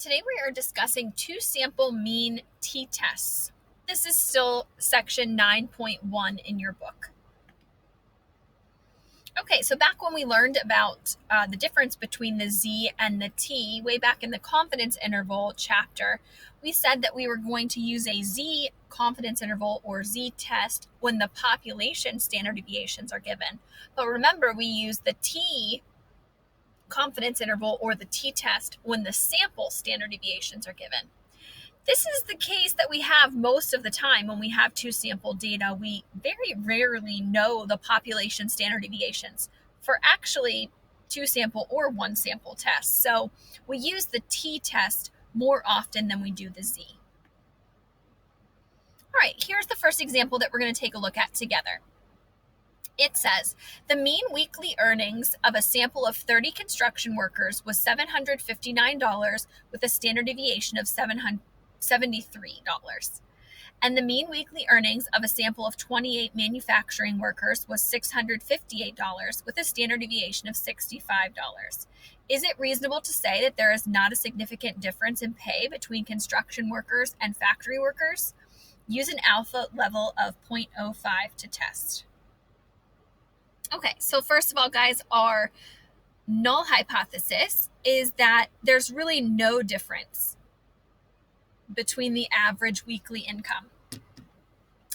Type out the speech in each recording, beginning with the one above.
Today we are discussing two-sample mean t-tests. This is still section 9.1 in your book. Okay, so back when we learned about the difference between the Z and the T, way back in the confidence interval chapter, we said that we were going to use a Z confidence interval or Z test when the population standard deviations are given. But remember, we use the T confidence interval or the t-test when the sample standard deviations are given. This is the case that we have most of the time when we have two sample data. We very rarely know the population standard deviations for actually two sample or one sample tests. So we use the t-test more often than we do the Z. All right, here's the first example that we're going to take a look at together. It says the mean weekly earnings of a sample of 30 construction workers was $759 with a standard deviation of $73. And the mean weekly earnings of a sample of 28 manufacturing workers was $658 with a standard deviation of $65. Is it reasonable to say that there is not a significant difference in pay between construction workers and factory workers? Use an alpha level of 0.05 to test. Okay, so first of all, guys, our null hypothesis is that there's really no difference between the average weekly income.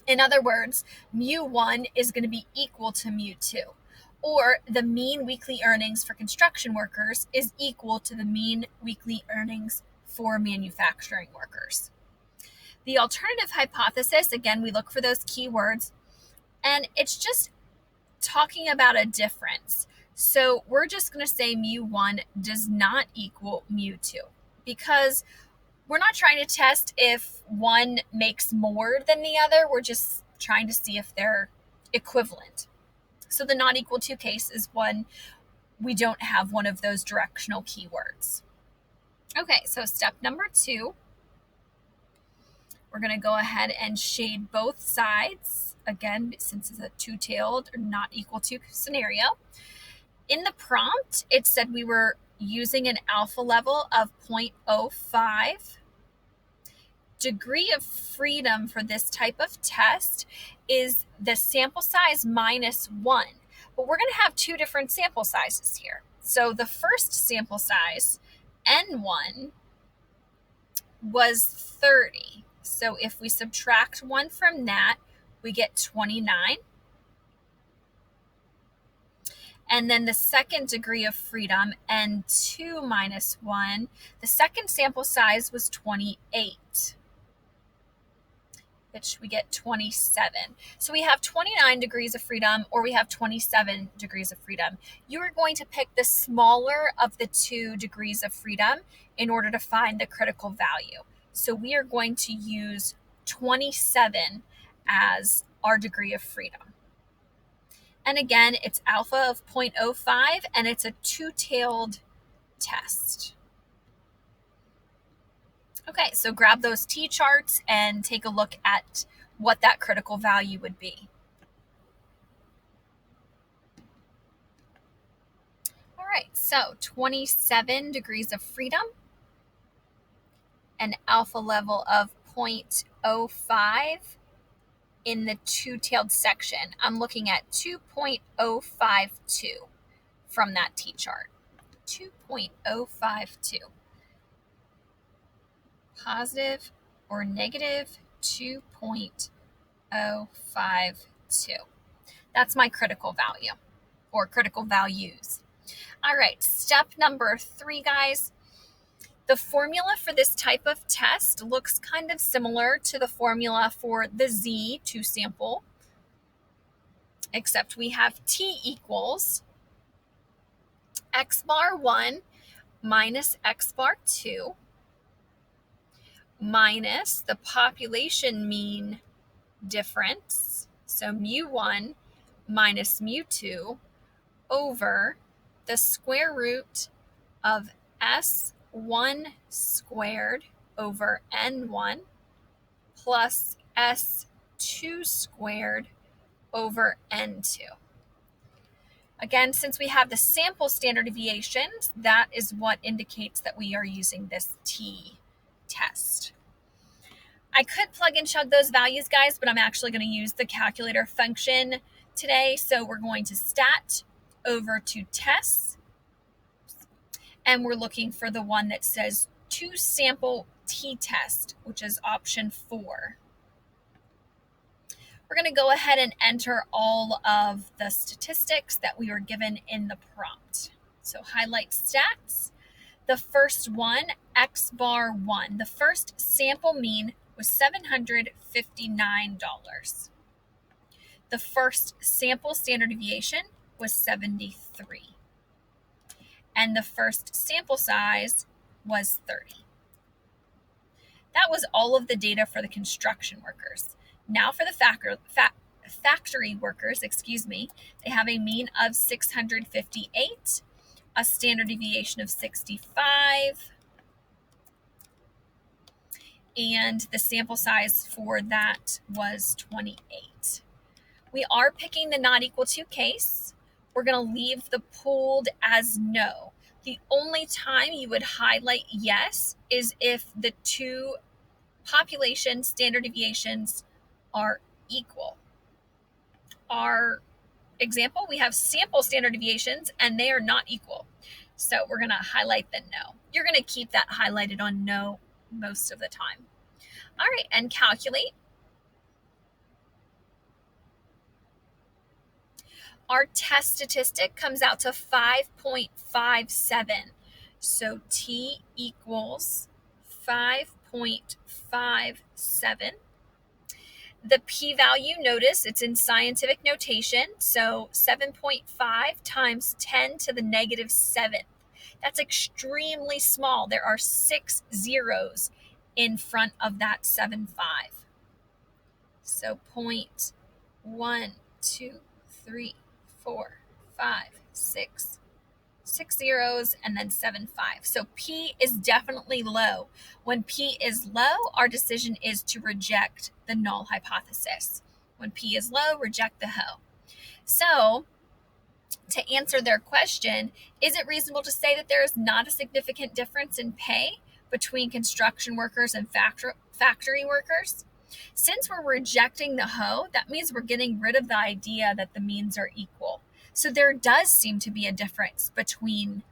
In other words, mu1 is going to be equal to mu2, or the mean weekly earnings for construction workers is equal to the mean weekly earnings for manufacturing workers. The alternative hypothesis, again, we look for those keywords, and it's just talking about a difference. So we're just going to say mu1 does not equal mu2 because we're not trying to test if one makes more than the other. We're just trying to see if they're equivalent. So the not equal to case is when we don't have one of those directional keywords. Okay, so step number 2, we're going to go ahead and shade both sides. Again, since it's a two-tailed or not equal to scenario. In the prompt, it said we were using an alpha level of 0.05. Degree of freedom for this type of test is the sample size minus 1. But we're going to have two different sample sizes here. So the first sample size, N1, was 30. So if we subtract 1 from that, we get 29. And then the second degree of freedom, N2 minus 1, the second sample size was 28, which we get 27. So we have 29 degrees of freedom, or we have 27 degrees of freedom. You are going to pick the smaller of the 2 degrees of freedom in order to find the critical value. So we are going to use 27 as our degree of freedom. And again, it's alpha of 0.05, and it's a two-tailed test. Okay, so grab those T-charts and take a look at what that critical value would be. All right, so 27 degrees of freedom, an alpha level of 0.05 in the two-tailed section. I'm looking at 2.052 from that T-chart. 2.052. Positive or negative 2.052. That's my critical value or critical values. All right, step number 3, guys. The formula for this type of test looks kind of similar to the formula for the Z two sample, except we have T equals X bar 1 minus X bar 2 minus the population mean difference, so mu1 minus mu2 over the square root of S1 squared over N1 plus S2 squared over N2. Again, since we have the sample standard deviations, that is what indicates that we are using this t-test. I could plug and chug those values, guys, but I'm actually going to use the calculator function today. So we're going to stat over to tests, and we're looking for the one that says to sample t-test, which is option 4. We're going to go ahead and enter all of the statistics that we were given in the prompt. So highlight stats. The first one, X bar 1, the first sample mean was $759. The first sample standard deviation was 73. And the first sample size was 30. That was all of the data for the construction workers. Now for the factory workers, they have a mean of 658, a standard deviation of 65, and the sample size for that was 28. We are picking the not equal to case. We're going to leave the pooled as no. The only time you would highlight yes is if the two population standard deviations are equal. Our example, we have sample standard deviations and they are not equal. So we're going to highlight the no. You're going to keep that highlighted on no most of the time. All right, and calculate. Our test statistic comes out to 5.57. So T equals 5.57. The p-value, notice it's in scientific notation, so 7.5 times 10 to the negative 7th. That's extremely small. There are 6 zeros in front of that 7.5. So 0.1, 2, 3, 4, 5, 6. 6 zeros and then 7.5. So P is definitely low. When P is low, our decision is to reject the null hypothesis. When P is low, reject the HO. So to answer their question, is it reasonable to say that there is not a significant difference in pay between construction workers and factory workers? Since we're rejecting the HO, that means we're getting rid of the idea that the means are equal. So there does seem to be a difference between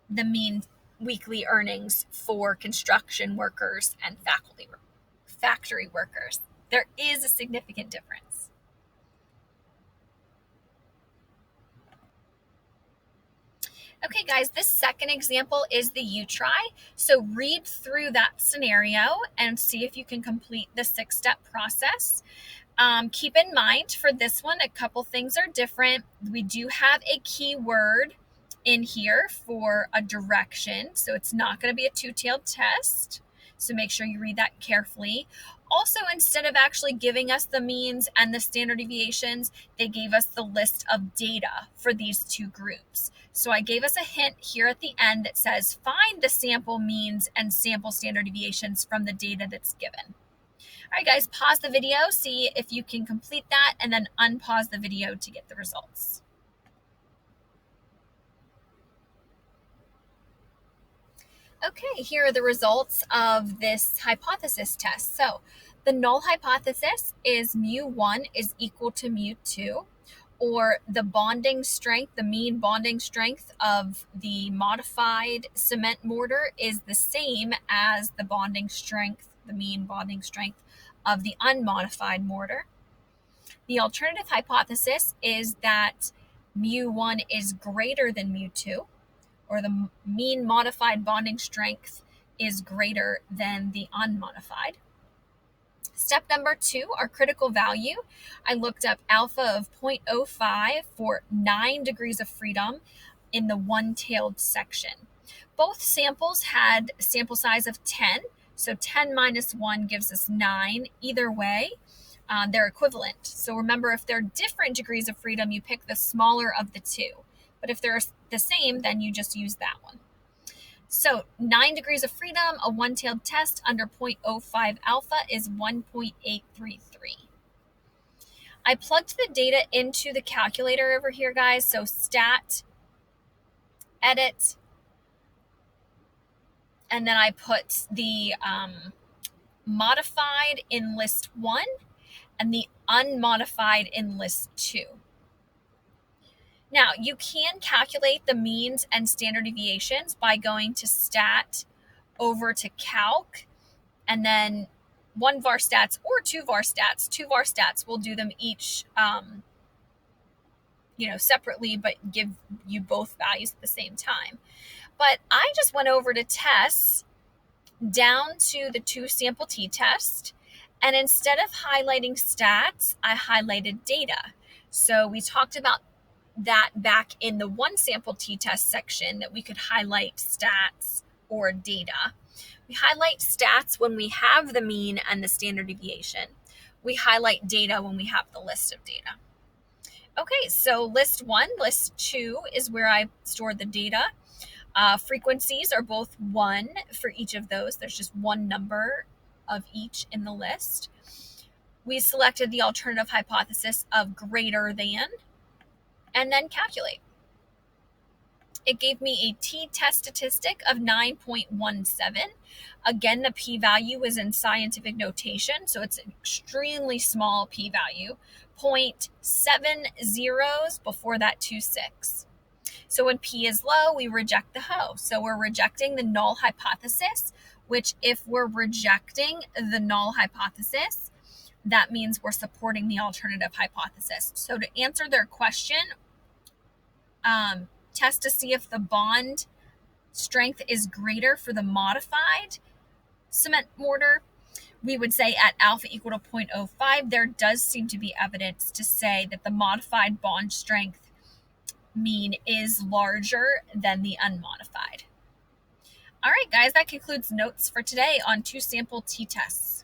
the mean weekly earnings for construction workers and factory workers. There is a significant difference. Okay, guys, this second example is the U-Try. So read through that scenario and see if you can complete the 6-step process. Keep in mind for this one, a couple things are different. We do have a keyword in here for a direction, so it's not going to be a two-tailed test. So make sure you read that carefully. Also, instead of actually giving us the means and the standard deviations, they gave us the list of data for these two groups. So I gave us a hint here at the end that says, find the sample means and sample standard deviations from the data that's given. All right, guys, pause the video, see if you can complete that, and then unpause the video to get the results. Okay, here are the results of this hypothesis test. So the null hypothesis is mu1 is equal to mu2, or the bonding strength, the mean bonding strength of the modified cement mortar is the same as the bonding strength, the mean bonding strength of the unmodified mortar. The alternative hypothesis is that mu1 is greater than mu2, or the mean modified bonding strength is greater than the unmodified. Step number 2, our critical value. I looked up alpha of 0.05 for 9 degrees of freedom in the one-tailed section. Both samples had sample size of 10, so 10 minus 1 gives us 9. Either way, they're equivalent. So remember, if they're different degrees of freedom, you pick the smaller of the two. But if they're the same, then you just use that one. So 9 degrees of freedom, a one-tailed test under 0.05 alpha is 1.833. I plugged the data into the calculator over here, guys. So stat, edit, and then I put the modified in list 1 and the unmodified in list 2. Now, you can calculate the means and standard deviations by going to stat over to calc, and then one var stats or two var stats. Two var stats will do them each separately, but give you both values at the same time. But I just went over to tests down to the 2 sample t-test, and instead of highlighting stats, I highlighted data. So we talked about that back in the 1 sample t-test section, that we could highlight stats or data. We highlight stats when we have the mean and the standard deviation. We highlight data when we have the list of data. Okay, so list 1, list 2 is where I stored the data. Frequencies are both 1 for each of those. There's just one number of each in the list. We selected the alternative hypothesis of greater than, and then calculate. It gave me a t-test statistic of 9.17. Again, the p-value is in scientific notation, so it's an extremely small p-value. 0.7 before that 2.6. So when p is low, we reject the HO. So we're rejecting the null hypothesis, which if we're rejecting the null hypothesis, that means we're supporting the alternative hypothesis. So to answer their question, test to see if the bond strength is greater for the modified cement mortar. We would say at alpha equal to 0.05, there does seem to be evidence to say that the modified bond strength mean is larger than the unmodified. All right, guys, that concludes notes for today on 2 sample t-tests.